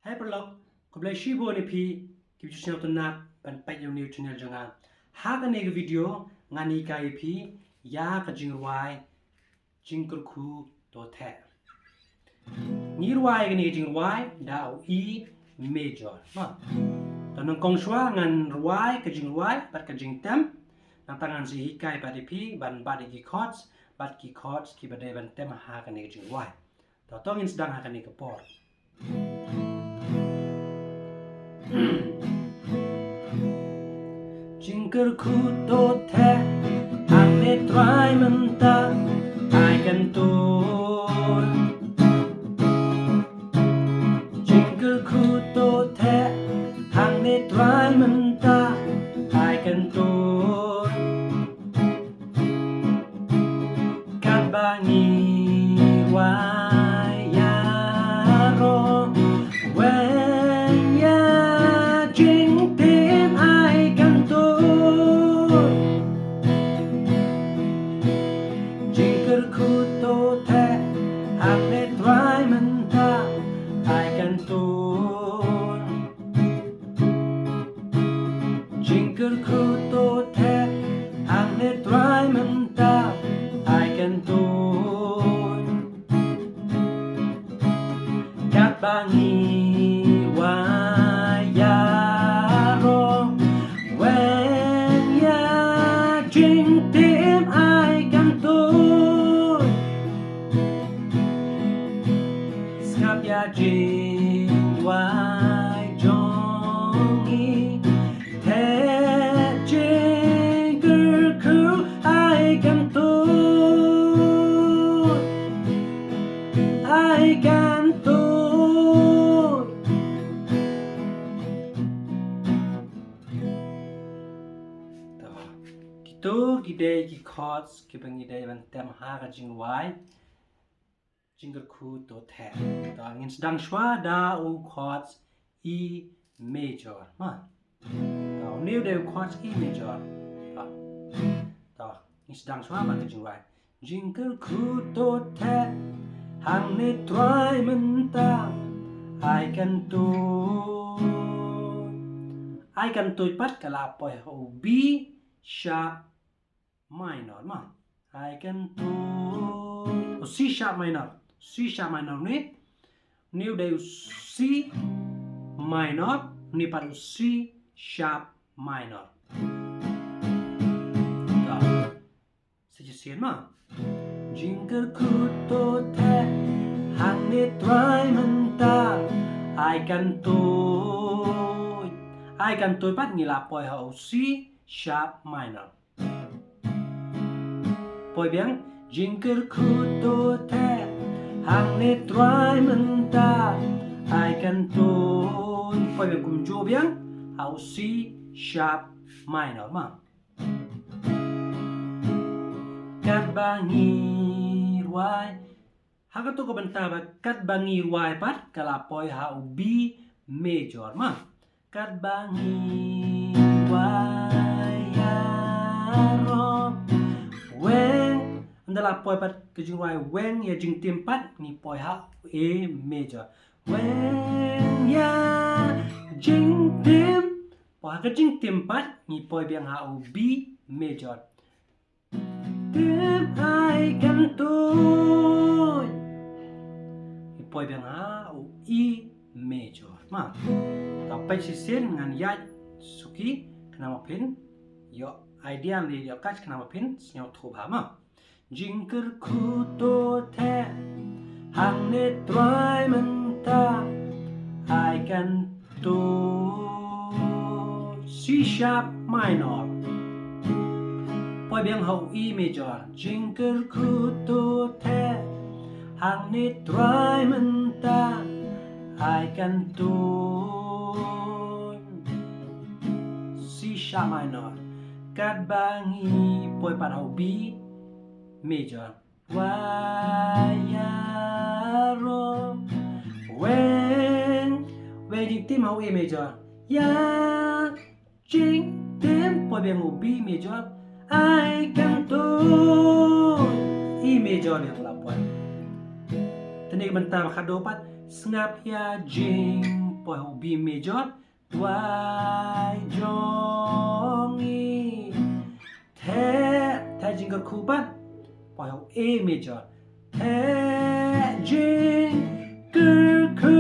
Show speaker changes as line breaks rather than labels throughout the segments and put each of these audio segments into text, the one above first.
Hai perlok, kublai shibo ni pi kibi channel tu nak ban pai yung new channel jangan. Haga nega video ngani kai pi ya ka jingruai jingkurku to the. Ngirwai gani jingruai da e major. Ma. Tanong kong shwa ngan ruai ka jingruai bat ka jingtem. Nang tangan si hikai pada pi ban badi ki chords bat ki chords ki badai ban tem haga nega jingruai. Totongin sedang haga nega por. Jingkurku to the ane try menta ai kan tur. Jingkurku to the ane try menta ai kan tur. Kan bangi Jingkurku to the ane try menta ai kan tur. Jingkurku to the ane try menta ai kan tur. Kat bangi wayaro when ya jing tim ai kan tur. Skap ya jing wai jongi the jingkurku ai kan tur. Ai kan tur. Gitu gidai ki chords ki bangidai ban tem ha ka jingwai jingkurku to the. Ta ngin sedang shwa da u chords E major. Ma. Ta new da chords E major. Ta ngin sedang shwa ban ka jingwai jingkurku to the hang ne try menta ai kan tur. Ai kan tur pat kala poi ho B sharp minor ma. Ai kan tur C sharp minor. C sharp minor ni new day C minor ni paru C sharp minor. Ta sejasian ma. Jingkurku to the hang ne try menta ai kan tur. Ai kan tur pat ngila poi ho C sharp minor. Poi biang jingkurku to the hang ne try menta ai kan tur. Poi biang kum jo biang ho C sharp minor ma. Kat bangi ruai haga to ko banta ba kat bangi ruai pat kala poi ha B major ma. Kat bangi ruai ro weng andala poi pat ke jing ruai weng ya jing tim pat ni poi ha A major. Weng ya jing tim poi ha ke jing tim pat ni poi biang ha B major. Tim ai kan tur. Poi biang ha E major ma. Tapai sisen ngan ya suki kenapa pin yo idea ni yo catch kenapa pin snyo thoba ma. Jingkurku to the hang ne try menta ai kan tur. C sharp minor. Poi biang ho E major. Jingkurku to the hang ne try menta ai kan tur. C sharp minor. Kat bangi poi pat ho B major. Wayaro weng jing tim ho A major. Ya jing tim poi biang ho B major. Ai kan tur. E major yang lapor. Tenig bentar makadopat Snap ya jing poi ho B major wai jong i the jingger khu pat poi ho A major the jingger khu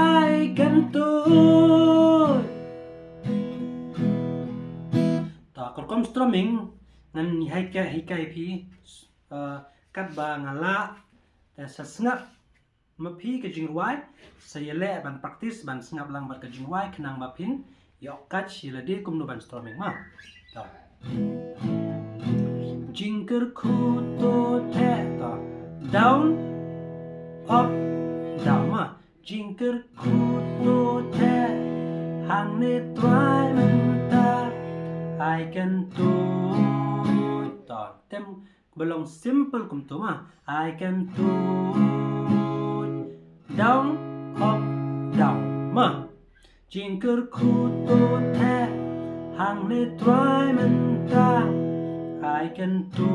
ai kan tôi ta kom strumming ngan hai kai pi kat ba ngala ta sasngap mapi ke jingwai saya le ban praktis ban sngap lang bat ke jingwai kenang mapin yok kat silade kum no ban strumming ma ta jingker khu to the ta down up down ma jingker khu to the hang ne try man ta I can do ta tem belong simple kum tu ma I can do down up down ma jingker khu to the hang ne try man ta I can do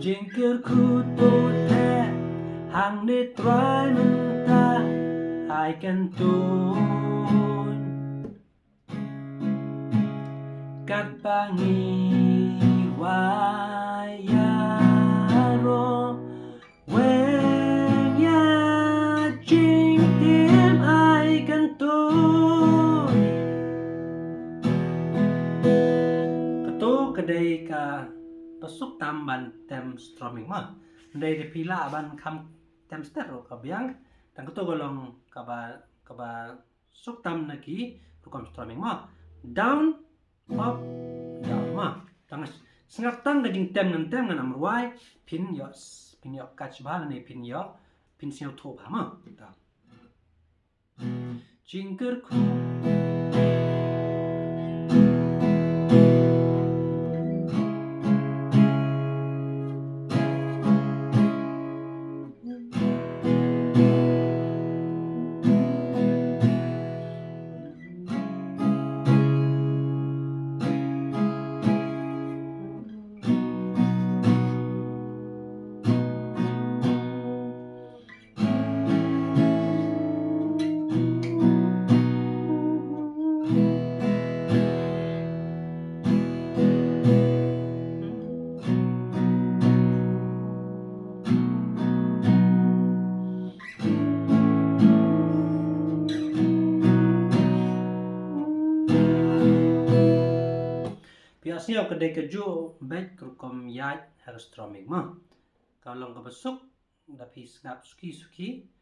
jingker khu to the hang ne try man ta I can do kat bangi wayaro when ya jing tim I can do ketu kedai ka pasuk tamban tem strumming ma ndai de pila ban kam tem stereo ka biang dan ketu golong kaba suk tam naki rukom strumming ma down up down ma tangas singap tang gajing tem ngan amruai pin yo kach bal ne pin sio tho ba ma ta jingker khu biasanya kedai keju baik rukom yat harus strumming ma kalau ka besuk dapi ngap suki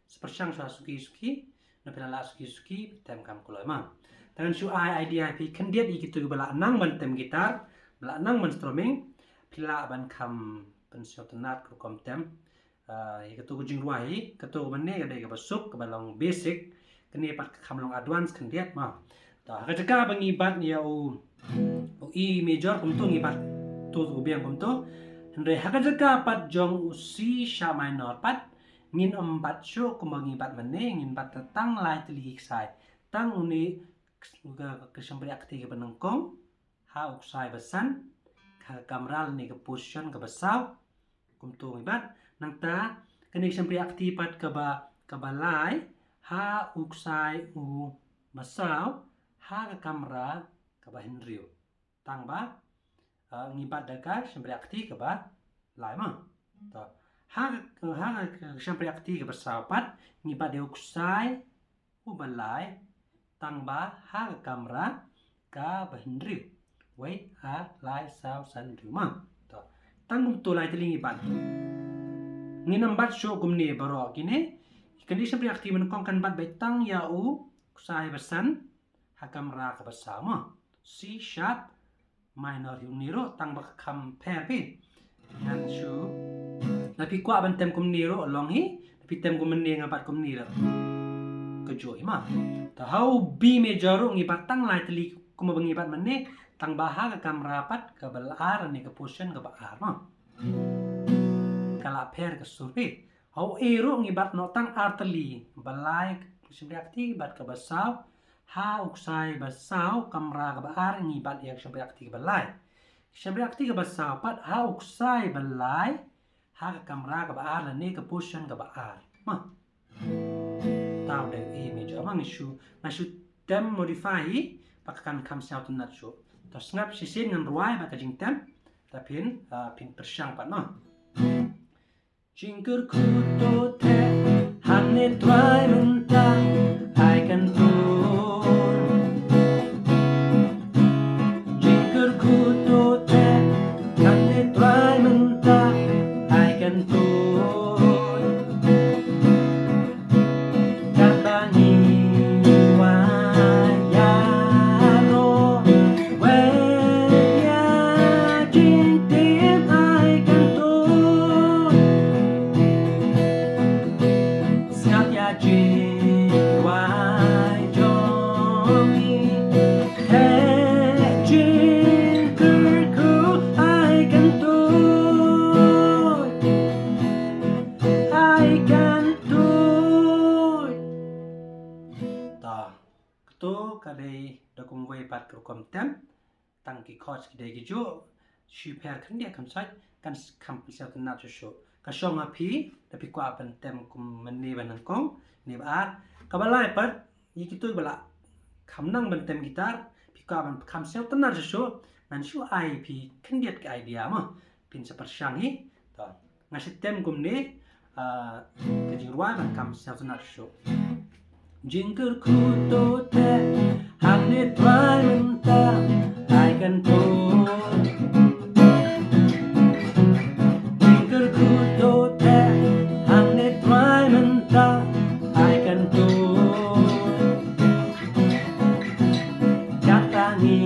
sepersyang suki na pilala suki tem kam kulai ma tangan su idea pi kendiat i gitu bala nang ban tem gitar bala nang ban strumming pila ban kam pensio tenat rukom tem ketu jing ruai ketu mane kedai ka besuk ke balong basic kene pat kam long advance kendiat ma ta ka bangibat ya I major kum tu ngibat tu biang kum tu Andre haka pat jong C sharp minor pat ngin empat shu kum ngibat mane ngin bat tang lai teli sai tang uni ke sembri akti ke penengkong ha uksai besan ka kamral ni ke position ke besau kum tu ngibat nang ta kini sembri akti pat ke balai ha uksai u besau ha ke kamera ke henrio tang ba ngibat daka sembri akti ke ba lai ma to ha sembri akti ke bersapat ngibat de uksai u balai tang ba ha kamera ka ba henrio wait ha lai sao san ru ma to tang tu lai telingi ban nginam bat sho gumne baro kine kini sembri akti menkong kan bat betang ya u uksai besan ha kamera ke bersama C sharp minor niro tang bak compare pi ngan shu tapi kwa ban tem kum niro long hi tapi tem kum ne ngabat kum niro kejoi ma ta how B major ngi batang lai teli kum bangi bat mane tang baha ke kamera pat ke belar ni ke position ke bakar ma kala pair ke surpi how A ro ngi bat no tang arteli balai sembri akti bat ke basau ha uksai basau kamera ke baar ngi bat yak sembri akti ke balai sembri akti ke basau pat ha uksai balai ha ke kamera ke baar ni ke position ke baar mah tau de E major mah ngishu tem modify pakan kam siau tunat shu to snap sisin ngan ruai ba ka jing tem tapin pin persyang pat no jingker ku to te hane try mentah I can turn jingker ku to te hane try mentah I can turn katangi wayano when ya jing tim I can turn snap ya jing wai jongi he jingker ku I can turn I can turn ta to kadai dokung wei pat ku kom tem tang ki coach ki dei gi jo shi per kan dia kan sai kan kam sel kan na chu ka shong a pi ta pi kwa pen tem kum man ni ban kong ni ba ka ba lai pat yi ki tu bala kam nang ban tem gitar pi kwa ban kam sel tan na chu nan shu ai pi kan dia ka idea ma pin sa per shang hi ta ngasih tem kum ni ke jing ruai ban kam sel tan na chu jingker ku to te hane try mentah I can turn jingker ku to te hane try mentah I can turn katangi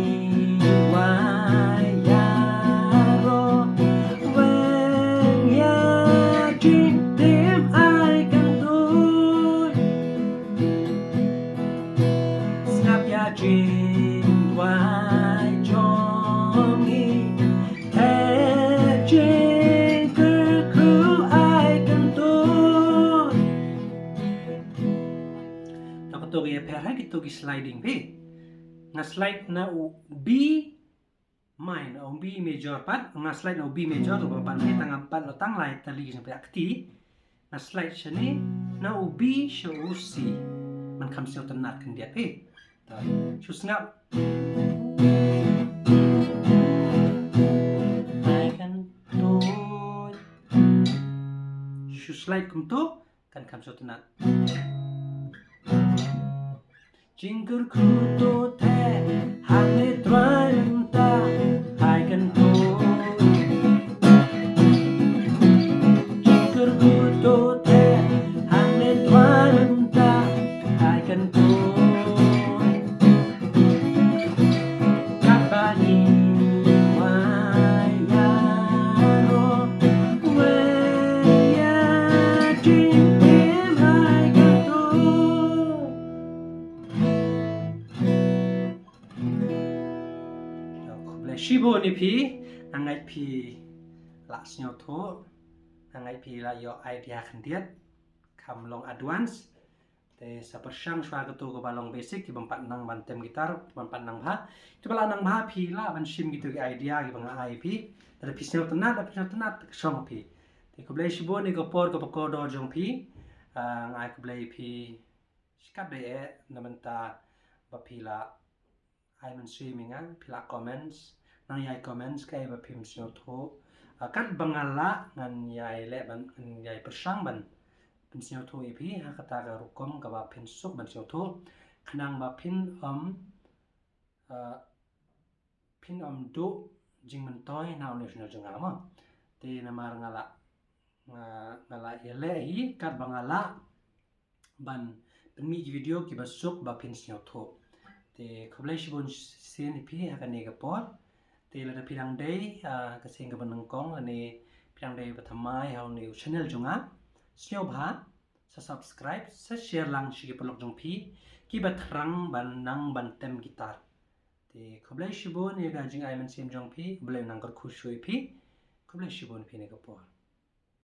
wayaro when ya jing tim I can turn snap ya jing wai jongi he jingker ku I can turn tak to ge per ha gitu gi sliding pe nga slide na u B minor o B major pat nga slide na u B major to pan ni tang pan lo tang lai tali sampai akti nga slide shani na u B shu u C man kam sel tanat kan dia pe ta shu snap I can turn shu slide kum to kan kam sel tanat jingker ku to te hane try mentah I can turn jingker ku to te hane try mentah I can turn katangi wayaro when ya jing tim I can turn shibo ni pi nangai pi la snyo tho nangai pi la yo idea kan diet kam long advance te sa persyang shwa ka to ko balong basic ki bampat nang ban tem gitar bampat nang bha tu bala nang bha pi la ban shim gitu ki idea ki bang ai pi ta pi snyo tanat shong pi te ko blai shibo ni ko por ko do jong pi ngai ko blai pi skat de e namanta ba pi la ai man streaming pila comments nang yai comments kai ba phim sio tho kat bangala ngan yai le ban yai persang ban pin sio tho e phi ha kata ga rukom ka ba phin sok ban sio tho khnang ba phin do jing man toy naw national janga ma te na mar ngala ele hi kat bangala ban penmi video ki ba sok ba phin sio tho te khoblai shibon sen pi akan ne gapor te la pilang dei ka sing ga banang kong ane pilang dei bathamai haw ne channel junga sio bha sa subscribe sa share lang shi polok jong pi ki bathrang ban nang ban tem gitar te khoblai shibon ye ga jing ai man sem jong pi blai nang kar khushui pi khoblai shibon pi ne gapor